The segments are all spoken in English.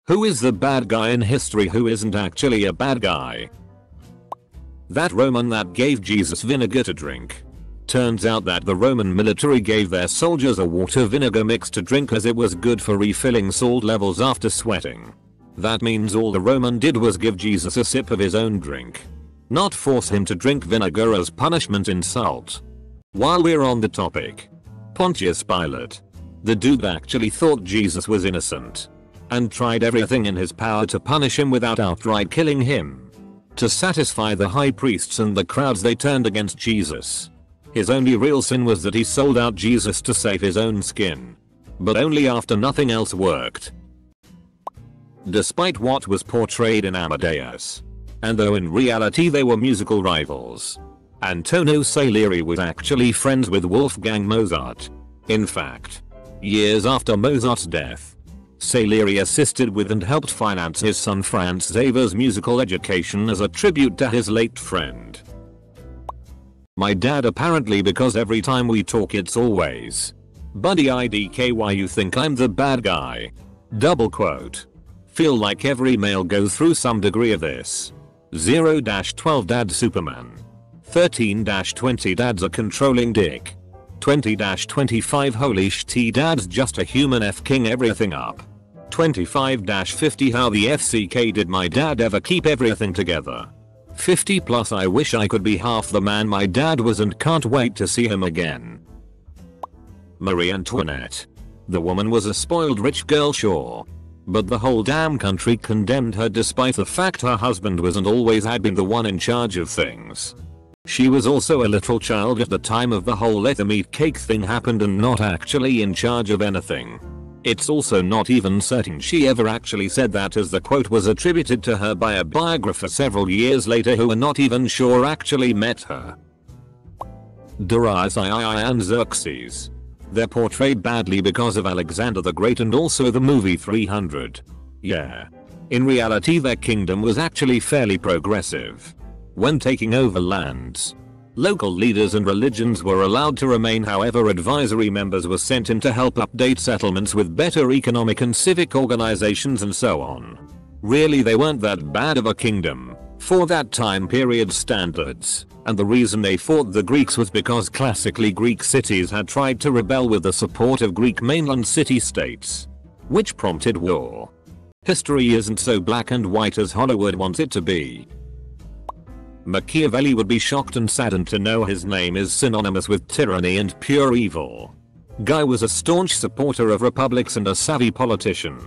Who is the bad guy in history who isn't actually a bad guy? That Roman that gave Jesus vinegar to drink. Turns out that the Roman military gave their soldiers a water vinegar mix to drink as it was good for refilling salt levels after sweating. That means all the Roman did was give Jesus a sip of his own drink. Not force him to drink vinegar as punishment insult. While we're on the topic, Pontius Pilate. The dude actually thought Jesus was innocent. And tried everything in his power to punish him without outright killing him. To satisfy the high priests and the crowds, they turned against Jesus. His only real sin was that he sold out Jesus to save his own skin. But only after nothing else worked. Despite what was portrayed in Amadeus, and though in reality they were musical rivals, Antonio Salieri was actually friends with Wolfgang Mozart. In fact, years after Mozart's death, Salieri assisted with and helped finance his son Franz Xavier's musical education as a tribute to his late friend. My dad apparently, because every time we talk it's always, "Buddy IDK, why you think I'm the bad guy?" Double quote. Feel like every male goes through some degree of this. 0-12 Dad Superman. 13-20 Dad's a controlling dick. 20-25 Holy sh*t Dad's just a human f***ing everything up. 25-50 How the FCK did my dad ever keep everything together? 50+ I wish I could be half the man my dad was and can't wait to see him again. Marie Antoinette. The woman was a spoiled rich girl, sure. But the whole damn country condemned her despite the fact her husband was and always had been the one in charge of things. She was also a little child at the time of the whole let them eat cake thing happened and not actually in charge of anything. It's also not even certain she ever actually said that, as the quote was attributed to her by a biographer several years later who are not even sure actually met her. Darius and Xerxes. They're portrayed badly because of Alexander the Great and also the movie 300. Yeah. In reality their kingdom was actually fairly progressive. When taking over lands, local leaders and religions were allowed to remain, however advisory members were sent in to help update settlements with better economic and civic organizations and so on. Really they weren't that bad of a kingdom, for that time period standards, and the reason they fought the Greeks was because classically Greek cities had tried to rebel with the support of Greek mainland city-states, which prompted war. History isn't so black and white as Hollywood wants it to be. Machiavelli would be shocked and saddened to know his name is synonymous with tyranny and pure evil. Guy was a staunch supporter of republics and a savvy politician.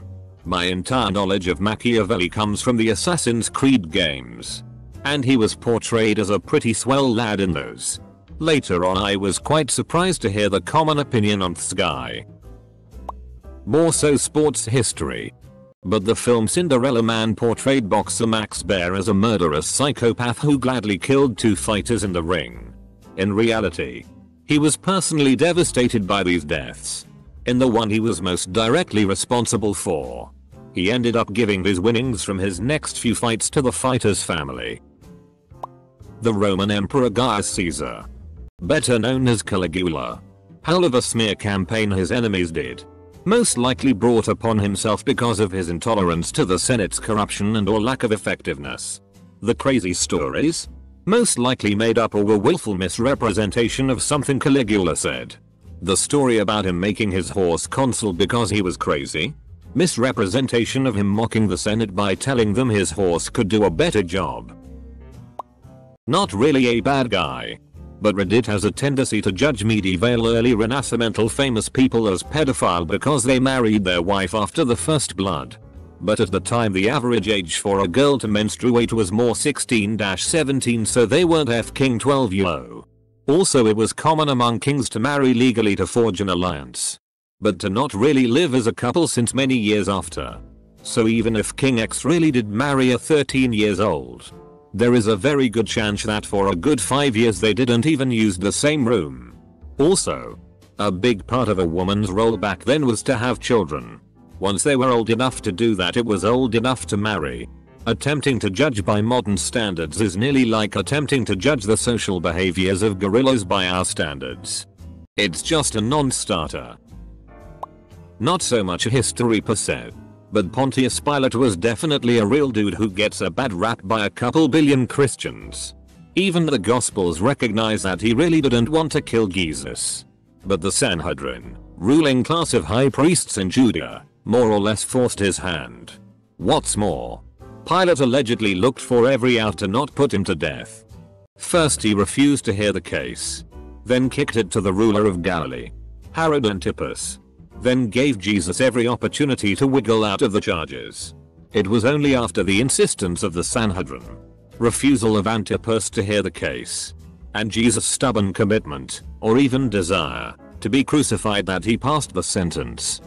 My entire knowledge of Machiavelli comes from the Assassin's Creed games. And he was portrayed as a pretty swell lad in those. Later on I was quite surprised to hear the common opinion on this guy. More so sports history. But the film Cinderella Man portrayed boxer Max Baer as a murderous psychopath who gladly killed two fighters in the ring. In reality, he was personally devastated by these deaths. In the one he was most directly responsible for, he ended up giving his winnings from his next few fights to the fighter's family. The Roman Emperor Gaius Caesar, better known as Caligula. Hell of a smear campaign his enemies did. Most likely brought upon himself because of his intolerance to the Senate's corruption and or lack of effectiveness. The crazy stories? Most likely made up or were willful misrepresentation of something Caligula said. The story about him making his horse consul because he was crazy? Misrepresentation of him mocking the Senate by telling them his horse could do a better job. Not really a bad guy. But Reddit has a tendency to judge medieval early Renascimental famous people as pedophile because they married their wife after the first blood. But at the time the average age for a girl to menstruate was more 16-17, so they weren't f***ing 12 yo. Also it was common among kings to marry legally to forge an alliance, but to not really live as a couple since many years after. So even if King X really did marry a 13 years old, there is a very good chance that for a good 5 years they didn't even use the same room. Also, a big part of a woman's role back then was to have children. Once they were old enough to do that, it was old enough to marry. Attempting to judge by modern standards is nearly like attempting to judge the social behaviors of gorillas by our standards. It's just a non-starter. Not so much a history per se. But Pontius Pilate was definitely a real dude who gets a bad rap by a couple billion Christians. Even the Gospels recognize that he really didn't want to kill Jesus. But the Sanhedrin, ruling class of high priests in Judea, more or less forced his hand. What's more, Pilate allegedly looked for every out to not put him to death. First he refused to hear the case. Then kicked it to the ruler of Galilee, Herod Antipas. Then gave Jesus every opportunity to wiggle out of the charges. It was only after the insistence of the Sanhedrin, refusal of Antipas to hear the case, and Jesus' stubborn commitment, or even desire, to be crucified that he passed the sentence.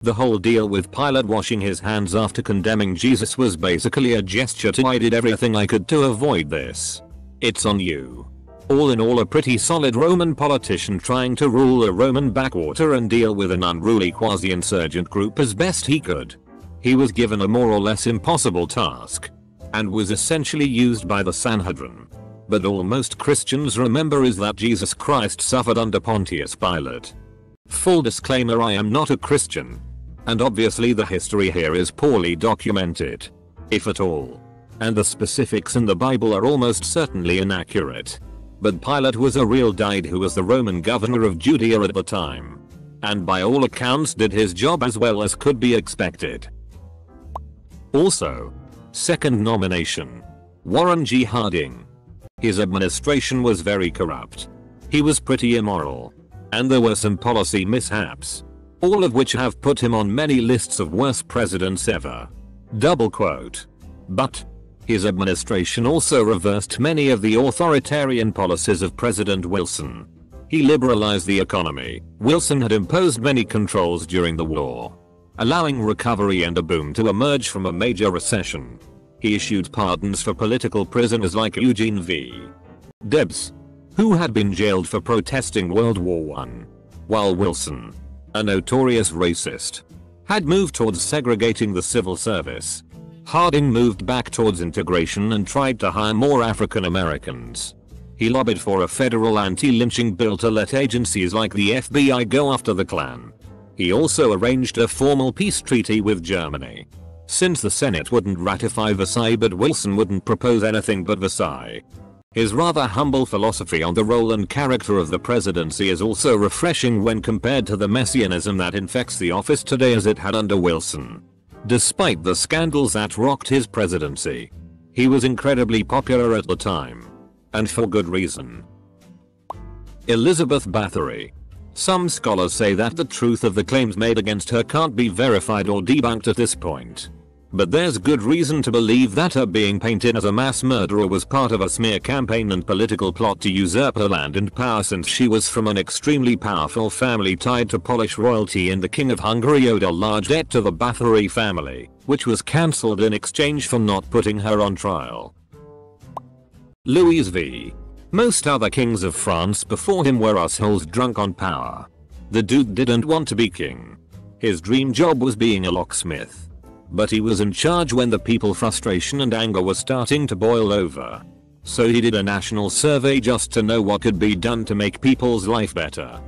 The whole deal with Pilate washing his hands after condemning Jesus was basically a gesture to "I did everything I could to avoid this. It's on you." All in all, a pretty solid Roman politician trying to rule a Roman backwater and deal with an unruly quasi-insurgent group as best he could. He was given a more or less impossible task, and was essentially used by the Sanhedrin. But all most Christians remember is that Jesus Christ suffered under Pontius Pilate. Full disclaimer, I am not a Christian. And obviously the history here is poorly documented, if at all. And the specifics in the Bible are almost certainly inaccurate. But Pilate was a real dude who was the Roman governor of Judea at the time. And by all accounts did his job as well as could be expected. Also, second nomination, Warren G. Harding. His administration was very corrupt. He was pretty immoral. And there were some policy mishaps, all of which have put him on many lists of worst presidents ever. Double quote. But his administration also reversed many of the authoritarian policies of President Wilson. He liberalized the economy. Wilson had imposed many controls during the war, allowing recovery and a boom to emerge from a major recession. He issued pardons for political prisoners like Eugene V. Debs, who had been jailed for protesting World War I, while Wilson, a notorious racist, had moved towards segregating the civil service. Harding moved back towards integration and tried to hire more African Americans. He lobbied for a federal anti-lynching bill to let agencies like the FBI go after the Klan. He also arranged a formal peace treaty with Germany. Since the Senate wouldn't ratify Versailles, but Wilson wouldn't propose anything but Versailles. His rather humble philosophy on the role and character of the presidency is also refreshing when compared to the messianism that infects the office today as it had under Wilson. Despite the scandals that rocked his presidency, he was incredibly popular at the time. And for good reason. Elizabeth Bathory. Some scholars say that the truth of the claims made against her can't be verified or debunked at this point. But there's good reason to believe that her being painted as a mass murderer was part of a smear campaign and political plot to usurp her land and power, since she was from an extremely powerful family tied to Polish royalty, and the King of Hungary owed a large debt to the Bathory family, which was cancelled in exchange for not putting her on trial. Louis V. Most other kings of France before him were assholes drunk on power. The dude didn't want to be king. His dream job was being a locksmith. But he was in charge when the people frustration and anger was starting to boil over. So he did a national survey just to know what could be done to make people's life better.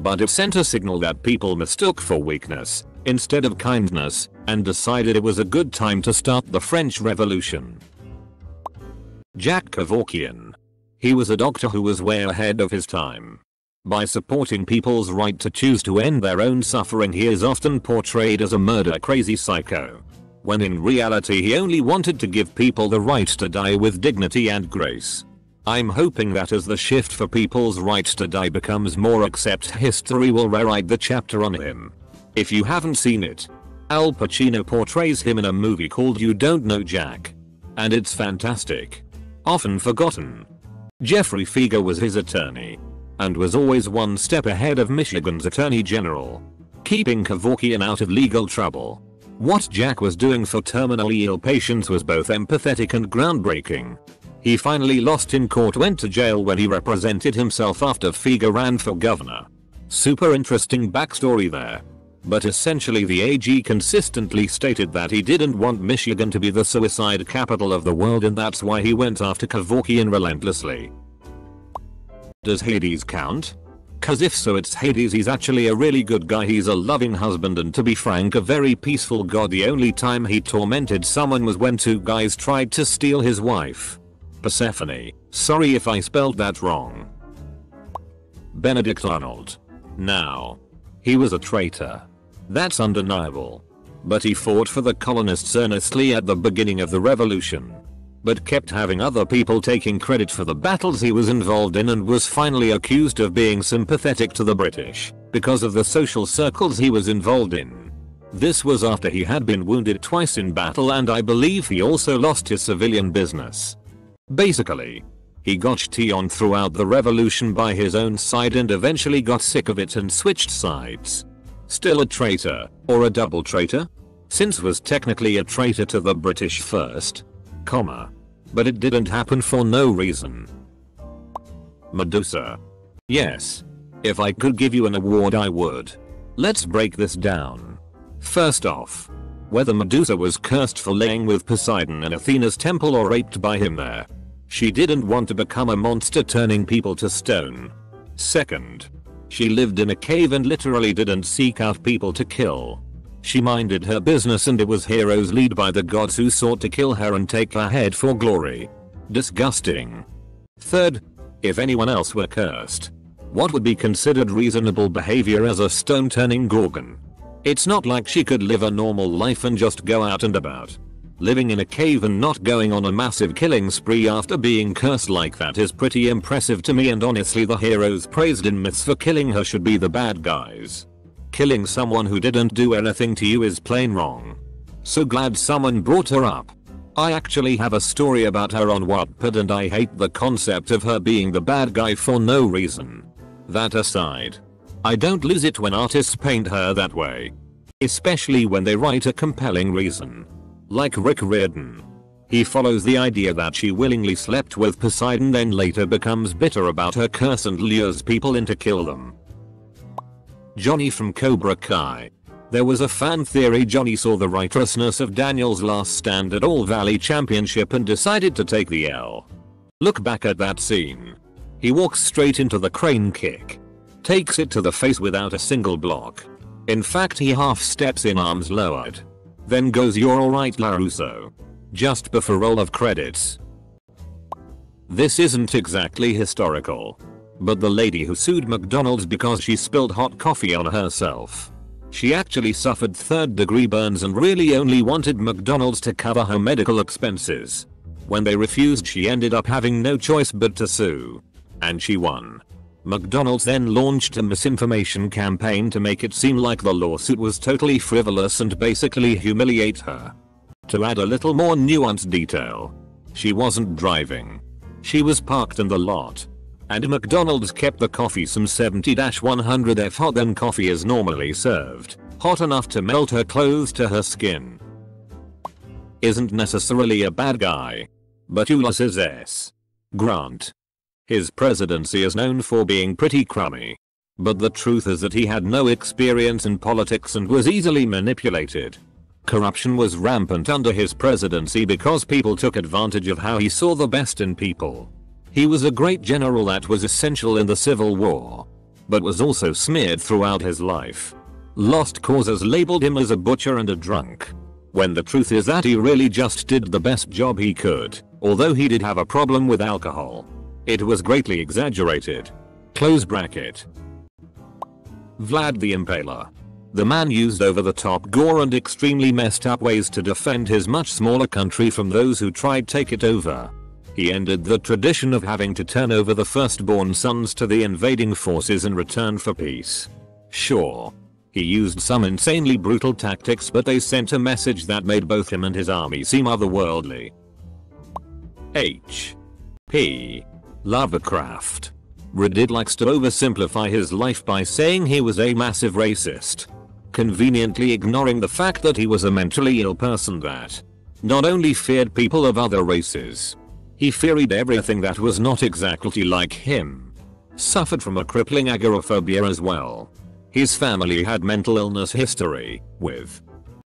But it sent a signal that people mistook for weakness instead of kindness, and decided it was a good time to start the French Revolution. Jack Kevorkian. He was a doctor who was way ahead of his time. By supporting people's right to choose to end their own suffering, he is often portrayed as a murder-crazy psycho, when in reality he only wanted to give people the right to die with dignity and grace. I'm hoping that as the shift for people's rights to die becomes more accepted, history will rewrite the chapter on him. If you haven't seen it, Al Pacino portrays him in a movie called You Don't Know Jack, and it's fantastic. Often forgotten. Jeffrey Fieger was his attorney, and was always one step ahead of Michigan's Attorney General, keeping Kevorkian out of legal trouble. What Jack was doing for terminally ill patients was both empathetic and groundbreaking. He finally lost in court, went to jail when he represented himself after Fieger ran for governor. Super interesting backstory there. But essentially the AG consistently stated that he didn't want Michigan to be the suicide capital of the world, and that's why he went after Kevorkian relentlessly. Does Hades count? Cause if so, it's Hades. He's actually a really good guy. He's a loving husband and, to be frank, a very peaceful god. The only time he tormented someone was when two guys tried to steal his wife. Persephone. Sorry if I spelled that wrong. Benedict Arnold. Now, he was a traitor. That's undeniable. But he fought for the colonists earnestly at the beginning of the revolution, but kept having other people taking credit for the battles he was involved in, and was finally accused of being sympathetic to the British because of the social circles he was involved in. This was after he had been wounded twice in battle, and I believe he also lost his civilian business. Basically, he got shitty on throughout the revolution by his own side and eventually got sick of it and switched sides. Still a traitor, or a double traitor? Since was technically a traitor to the British first, but it didn't happen for no reason. Medusa. Yes. If I could give you an award, I would. Let's break this down. First off, whether Medusa was cursed for laying with Poseidon in Athena's temple or raped by him there, she didn't want to become a monster turning people to stone. Second, she lived in a cave and literally didn't seek out people to kill. She minded her business, and it was heroes led by the gods who sought to kill her and take her head for glory. Disgusting. Third, if anyone else were cursed, what would be considered reasonable behavior as a stone-turning gorgon? It's not like she could live a normal life and just go out and about. Living in a cave and not going on a massive killing spree after being cursed like that is pretty impressive to me, and honestly the heroes praised in myths for killing her should be the bad guys. Killing someone who didn't do anything to you is plain wrong. So glad someone brought her up. I actually have a story about her on Wattpad, and I hate the concept of her being the bad guy for no reason. That aside, I don't lose it when artists paint her that way. Especially when they write a compelling reason. Like Rick Riordan. He follows the idea that she willingly slept with Poseidon, then later becomes bitter about her curse and lures people in to kill them. Johnny from Cobra Kai. There was a fan theory Johnny saw the righteousness of Daniel's last stand at All Valley Championship and decided to take the L. Look back at that scene. He walks straight into the crane kick. Takes it to the face without a single block. In fact, he half steps in, arms lowered. Then goes, "You're alright, LaRusso." Just before roll of credits. This isn't exactly historical, but the lady who sued McDonald's because she spilled hot coffee on herself. She actually suffered third-degree burns and really only wanted McDonald's to cover her medical expenses. When they refused, she ended up having no choice but to sue. And she won. McDonald's then launched a misinformation campaign to make it seem like the lawsuit was totally frivolous and basically humiliate her. To add a little more nuanced detail, she wasn't driving. She was parked in the lot. And McDonald's kept the coffee some 70-100 hot than coffee is normally served, hot enough to melt her clothes to her skin. Isn't necessarily a bad guy, but Ulysses S. Grant. His presidency is known for being pretty crummy. But the truth is that he had no experience in politics and was easily manipulated. Corruption was rampant under his presidency because people took advantage of how he saw the best in people. He was a great general that was essential in the Civil War, but was also smeared throughout his life. Lost causes labeled him as a butcher and a drunk, when the truth is that he really just did the best job he could, although he did have a problem with alcohol. It was greatly exaggerated. Close bracket. Vlad the Impaler. The man used over-the-top gore and extremely messed up ways to defend his much smaller country from those who tried to take it over. He ended the tradition of having to turn over the firstborn sons to the invading forces in return for peace. Sure, he used some insanely brutal tactics, but they sent a message that made both him and his army seem otherworldly. H.P. Lovecraft. Reddit likes to oversimplify his life by saying he was a massive racist, conveniently ignoring the fact that he was a mentally ill person that not only feared people of other races, he feared everything that was not exactly like him. Suffered from a crippling agoraphobia as well. His family had mental illness history, with,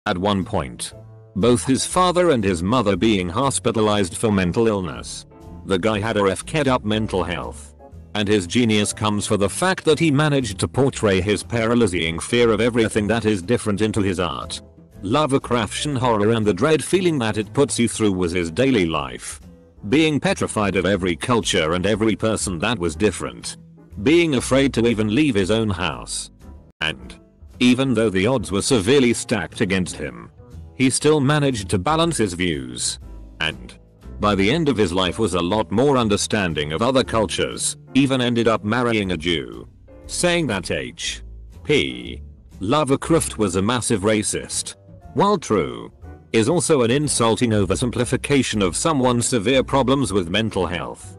at one point, both his father and his mother being hospitalized for mental illness. The guy had a f***ed up mental health. And his genius comes for the fact that he managed to portray his paralyzing fear of everything that is different into his art. Lovecraftian horror and the dread feeling that it puts you through was his daily life. Being petrified of every culture and every person that was different. Being afraid to even leave his own house. And even though the odds were severely stacked against him, he still managed to balance his views. And by the end of his life was a lot more understanding of other cultures, even ended up marrying a Jew. Saying that H.P. Lovecraft was a massive racist, while true, is also an insulting oversimplification of someone's severe problems with mental health.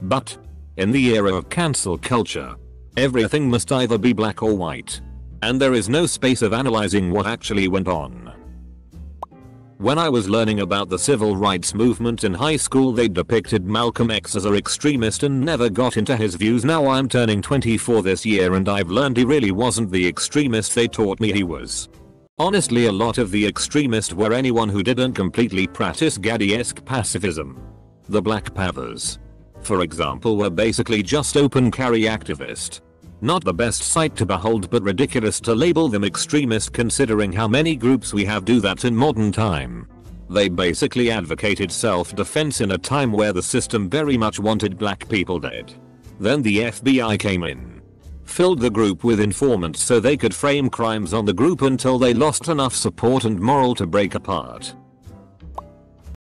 But in the era of cancel culture, everything must either be black or white, and there is no space of analyzing what actually went on. When I was learning about the civil rights movement in high school, they depicted Malcolm X as an extremist and never got into his views. Now I'm turning 24 this year and I've learned he really wasn't the extremist they taught me he was. Honestly, a lot of the extremists were anyone who didn't completely practice Gandhi-esque pacifism. The Black Panthers, for example, were basically just open carry activist. Not the best sight to behold, but ridiculous to label them extremist considering how many groups we have do that in modern time. They basically advocated self-defense in a time where the system very much wanted black people dead. Then the FBI came in, filled the group with informants so they could frame crimes on the group until they lost enough support and morale to break apart.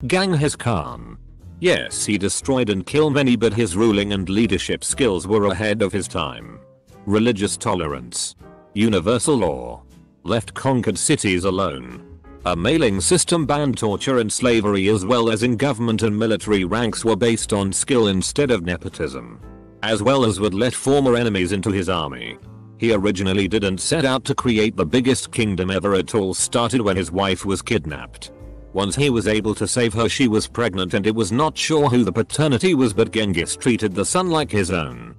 Genghis Khan. Yes, he destroyed and killed many, but his ruling and leadership skills were ahead of his time. Religious tolerance, universal law, left conquered cities alone. A mailing system banned torture and slavery, as well as in government and military ranks were based on skill instead of nepotism. As well as would let former enemies into his army. He originally didn't set out to create the biggest kingdom ever. It all started when his wife was kidnapped. Once he was able to save her, she was pregnant and it was not sure who the paternity was, but Genghis treated the son like his own.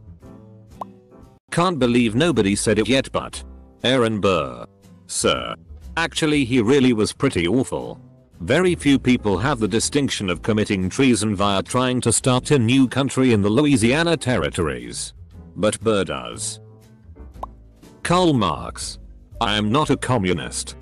Can't believe nobody said it yet, but Aaron Burr. Sir. Actually, he really was pretty awful. Very few people have the distinction of committing treason via trying to start a new country in the Louisiana territories. But Burr does. Karl Marx. I am not a communist,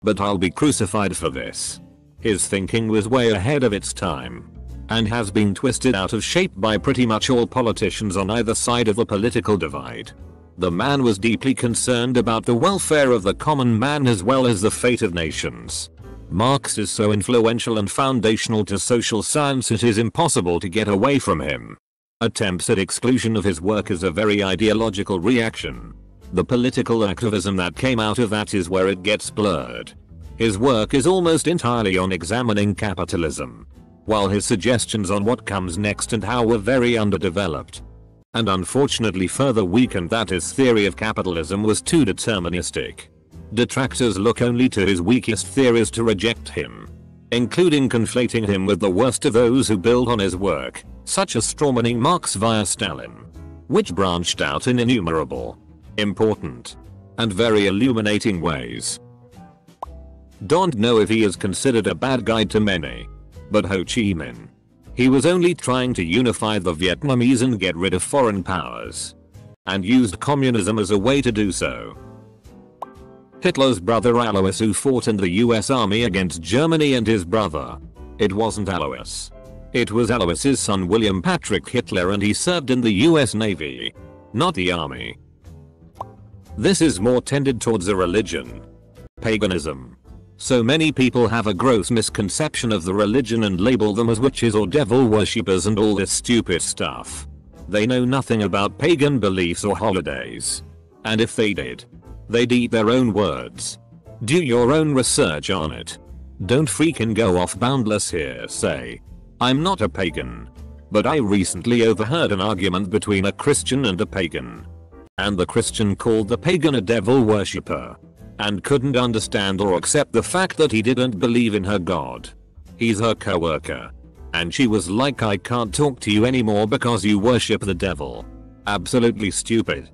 but I'll be crucified for this. His thinking was way ahead of its time, and has been twisted out of shape by pretty much all politicians on either side of the political divide. The man was deeply concerned about the welfare of the common man as well as the fate of nations. Marx is so influential and foundational to social science it is impossible to get away from him. Attempts at exclusion of his work is a very ideological reaction. The political activism that came out of that is where it gets blurred. His work is almost entirely on examining capitalism, while his suggestions on what comes next and how were very underdeveloped. And unfortunately further weakened that his theory of capitalism was too deterministic. Detractors look only to his weakest theories to reject him, including conflating him with the worst of those who build on his work, such as strawmanning Marx via Stalin, which branched out in innumerable, important, and very illuminating ways. Don't know if he is considered a bad guy to many, but Ho Chi Minh. He was only trying to unify the Vietnamese and get rid of foreign powers, and used communism as a way to do so. Hitler's brother Alois, who fought in the US Army against Germany, and his brother. It wasn't Alois. It was Alois's son William Patrick Hitler, and he served in the US Navy, not the Army. This is more tended towards a religion. Paganism. So many people have a gross misconception of the religion and label them as witches or devil worshippers and all this stupid stuff. They know nothing about pagan beliefs or holidays. And if they did, they'd eat their own words. Do your own research on it. Don't freaking go off boundless hearsay. I'm not a pagan, but I recently overheard an argument between a Christian and a pagan. And the Christian called the pagan a devil worshipper, and couldn't understand or accept the fact that he didn't believe in her god. He's her coworker. And she was like, I can't talk to you anymore because you worship the devil. Absolutely stupid.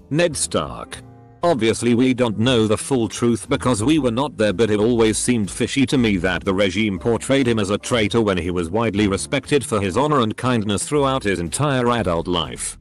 Ned Stark. Obviously we don't know the full truth because we were not there, but it always seemed fishy to me that the regime portrayed him as a traitor when he was widely respected for his honor and kindness throughout his entire adult life.